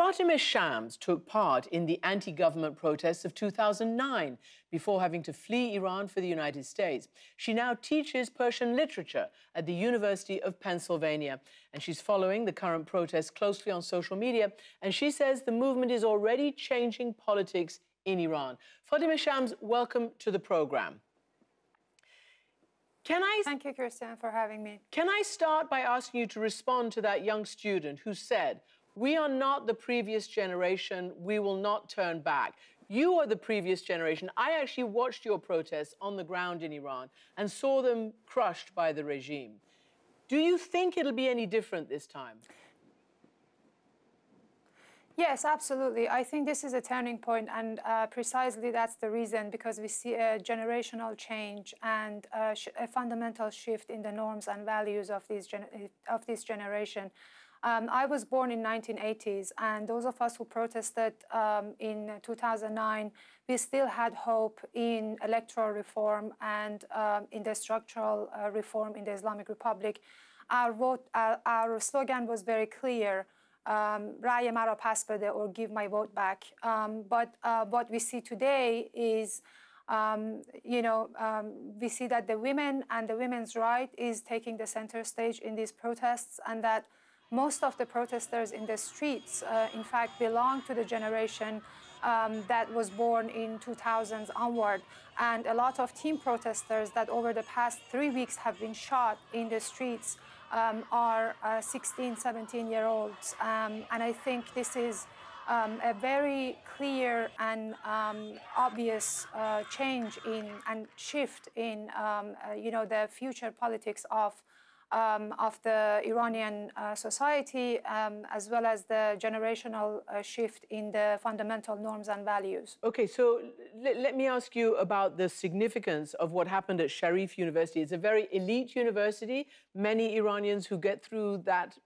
Fatemeh Shams took part in the anti-government protests of 2009 before having to flee Iran for the United States. She now teaches Persian literature at the University of Pennsylvania, and she's following the current protests closely on social media, and she says the movement is already changing politics in Iran. Fatemeh Shams, welcome to the program. Thank you, Christian, for having me. Can I start by asking you to respond to that young student who said, "We are not the previous generation, we will not turn back"? You are the previous generation. I actually watched your protests on the ground in Iran and saw them crushed by the regime. Do you think it'll be any different this time? Yes, absolutely. I think this is a turning point, and precisely that's the reason, because we see a generational change and a fundamental shift in the norms and values of this generation. I was born in 1980s, and those of us who protested in 2009, we still had hope in electoral reform and in the structural reform in the Islamic Republic. Our slogan was very clear: "Raye mara pas bede," or "Give my vote back." But what we see today is, we see that the women and the women's right is taking the center stage in these protests, and that most of the protesters in the streets, in fact, belong to the generation that was born in 2000s onward. And a lot of teen protesters that over the past 3 weeks have been shot in the streets are 16, 17-year-olds. And I think this is a very clear and obvious change in and shift in, the future politics of the Iranian society, as well as the generational shift in the fundamental norms and values. Okay, so let me ask you about the significance of what happened at Sharif University. It's a very elite university. Many Iranians who get through that,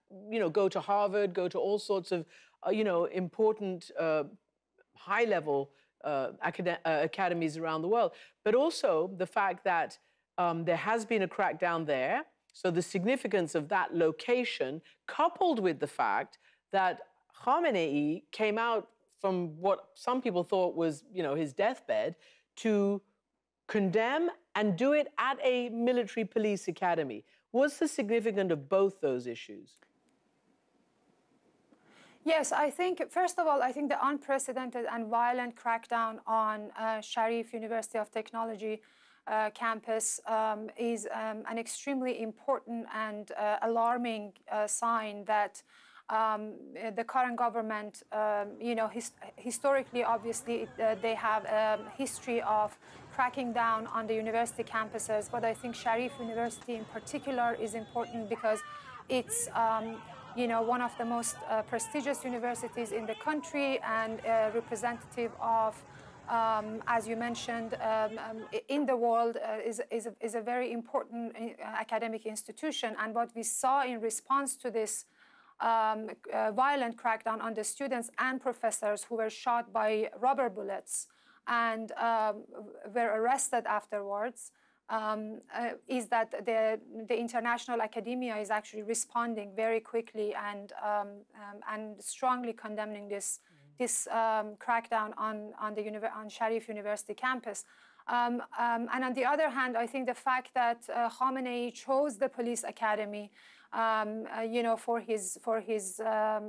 go to Harvard, go to all sorts of, important high-level academies around the world. But also the fact that there has been a crackdown there. So the significance of that location, coupled with the fact that Khamenei came out from what some people thought was, his deathbed, to condemn and do it at a military police academy. What's the significance of both those issues? Yes, I think, first of all, I think the unprecedented and violent crackdown on Sharif University of Technology campus is an extremely important and alarming sign that the current government, historically, obviously, they have a history of cracking down on the university campuses. But I think Sharif University in particular is important because it's one of the most prestigious universities in the country and representative of, as you mentioned, in the world, is a very important academic institution. And what we saw in response to this violent crackdown on the students and professors who were shot by rubber bullets and were arrested afterwards, is that the international academia is actually responding very quickly and strongly condemning this crackdown on Sharif University campus. And on the other hand, I think the fact that Khamenei chose the police academy, for his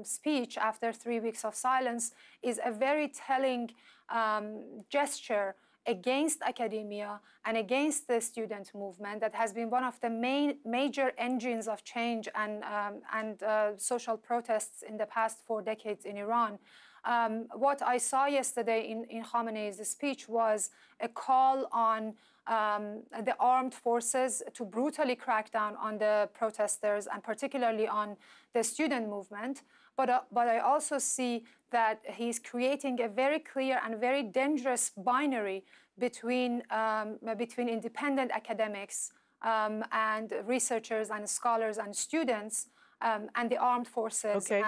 speech after 3 weeks of silence is a very telling gesture against academia and against the student movement that has been one of the major engines of change and social protests in the past 4 decades in Iran. What I saw yesterday in Khamenei's speech was a call on the armed forces to brutally crack down on the protesters and particularly on the student movement. But I also see that he's creating a very clear and very dangerous binary between independent academics and researchers and scholars and students and the armed forces, okay,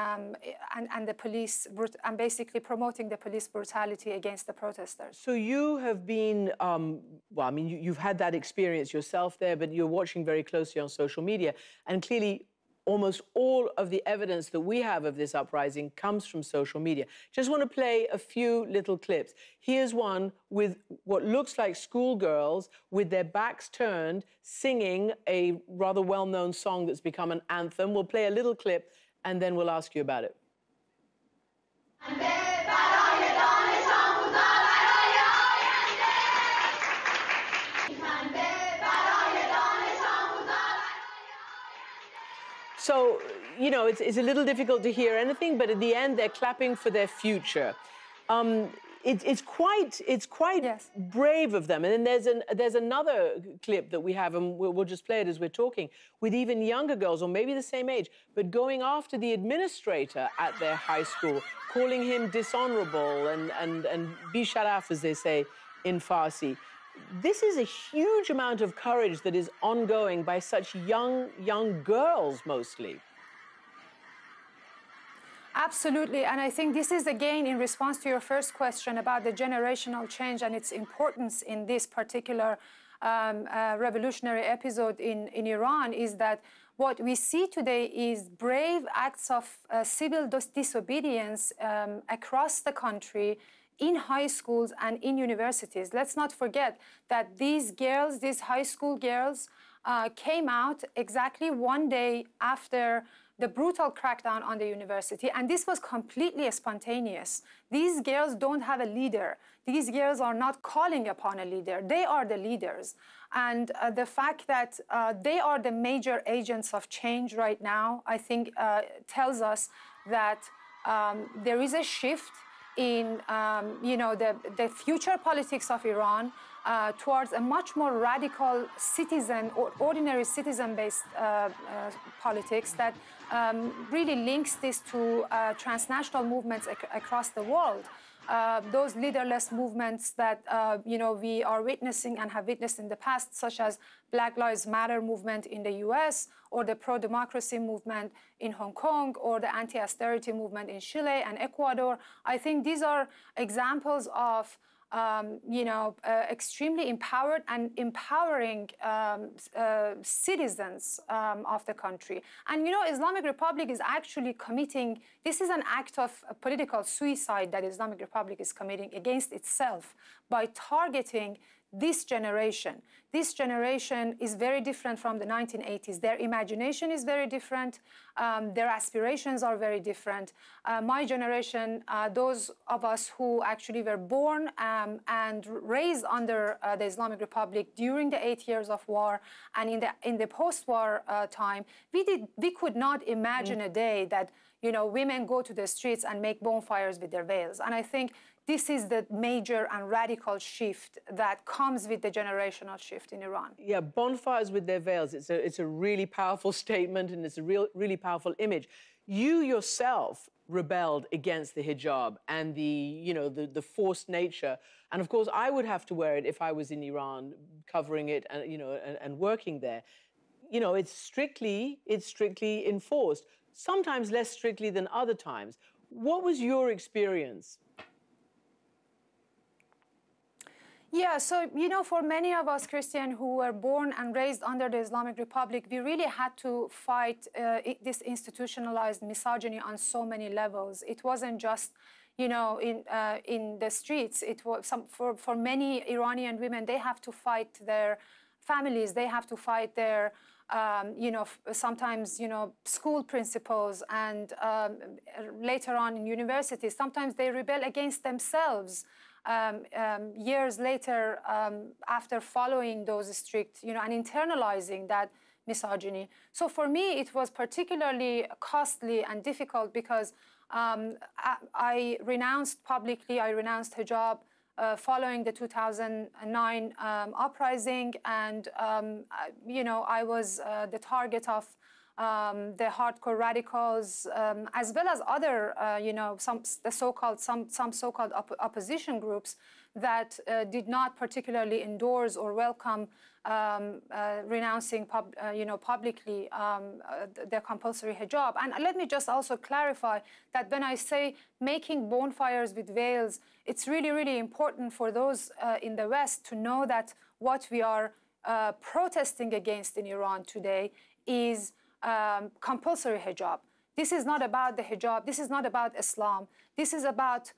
and the police, and basically promoting the police brutality against the protesters. So you have been, you've had that experience yourself there, but you're watching very closely on social media, and clearly almost all of the evidence that we have of this uprising comes from social media. Just want to play a few little clips. Here's one with what looks like schoolgirls with their backs turned, singing a rather well-known song that's become an anthem. We'll play a little clip, and then we'll ask you about it. So, you know, it's a little difficult to hear anything, but at the end, they're clapping for their future. It's quite yes, brave of them. And then there's another clip that we have, and we'll just play it as we're talking, with even younger girls, or maybe the same age, but going after the administrator at their high school, calling him dishonorable and bisharaf, as they say in Farsi. This is a huge amount of courage that is ongoing by such young girls, mostly. Absolutely, and I think this is again in response to your first question about the generational change and its importance in this particular revolutionary episode in Iran, is that what we see today is brave acts of civil disobedience across the country, in high schools and in universities. Let's not forget that these girls, these high school girls, came out exactly one day after the brutal crackdown on the university, and this was completely spontaneous. These girls don't have a leader. These girls are not calling upon a leader. They are the leaders. And the fact that they are the major agents of change right now, I think tells us that there is a shift in the future politics of Iran towards a much more radical citizen or ordinary citizen-based politics that really links this to transnational movements across the world. Those leaderless movements that we are witnessing and have witnessed in the past, such as Black Lives Matter movement in the US, or the pro-democracy movement in Hong Kong, or the anti-austerity movement in Chile and Ecuador. I think these are examples of extremely empowered and empowering citizens of the country. And, Islamic Republic is actually committing, this is an act of political suicide that Islamic Republic is committing against itself by targeting this generation. This generation is very different from the 1980s. Their imagination is very different. Their aspirations are very different. My generation, those of us who actually were born and raised under the Islamic Republic during the 8 years of war and in the post-war time, we could not imagine a day that women go to the streets and make bonfires with their veils. And I think this is the major and radical shift that comes with the generational shift in Iran. Yeah, bonfires with their veils. It's a really powerful statement, and it's a really powerful image. You yourself rebelled against the hijab and the forced nature. And of course, I would have to wear it if I was in Iran, covering it and and working there. It's strictly enforced. Sometimes less strictly than other times. What was your experience? Yeah, so, for many of us, Christian, who were born and raised under the Islamic Republic, we really had to fight this institutionalized misogyny on so many levels. It wasn't just, in the streets. It was for many Iranian women, they have to fight their families. They have to fight their, sometimes, school principals, and later on in universities. Sometimes they rebel against themselves. Years later, after following those strict, and internalizing that misogyny. So for me, it was particularly costly and difficult because I renounced publicly, I renounced hijab following the 2009 uprising, and I was the target of the hardcore radicals, as well as other, some so-called opposition groups that did not particularly endorse or welcome renouncing publicly the compulsory hijab. And let me just also clarify that when I say making bonfires with veils, it's really, really important for those in the West to know that what we are protesting against in Iran today is compulsory hijab. This is not about the hijab. This is not about Islam. This is about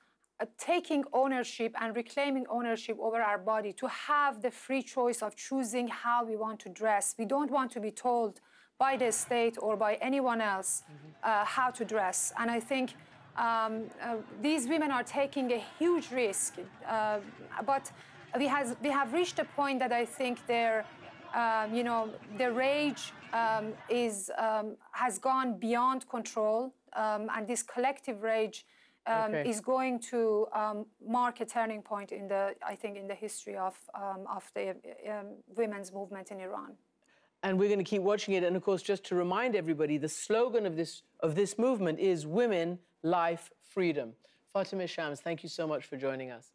taking ownership and reclaiming ownership over our body, to have the free choice of choosing how we want to dress. We don't want to be told by the state or by anyone else how to dress. And I think these women are taking a huge risk. But we have reached a point that I think their rage has gone beyond control, and this collective rage is going to mark a turning point in the history of the women's movement in Iran. And we're going to keep watching it. And of course, just to remind everybody, the slogan of this movement is Women, Life, Freedom. Fatemeh Shams, thank you so much for joining us.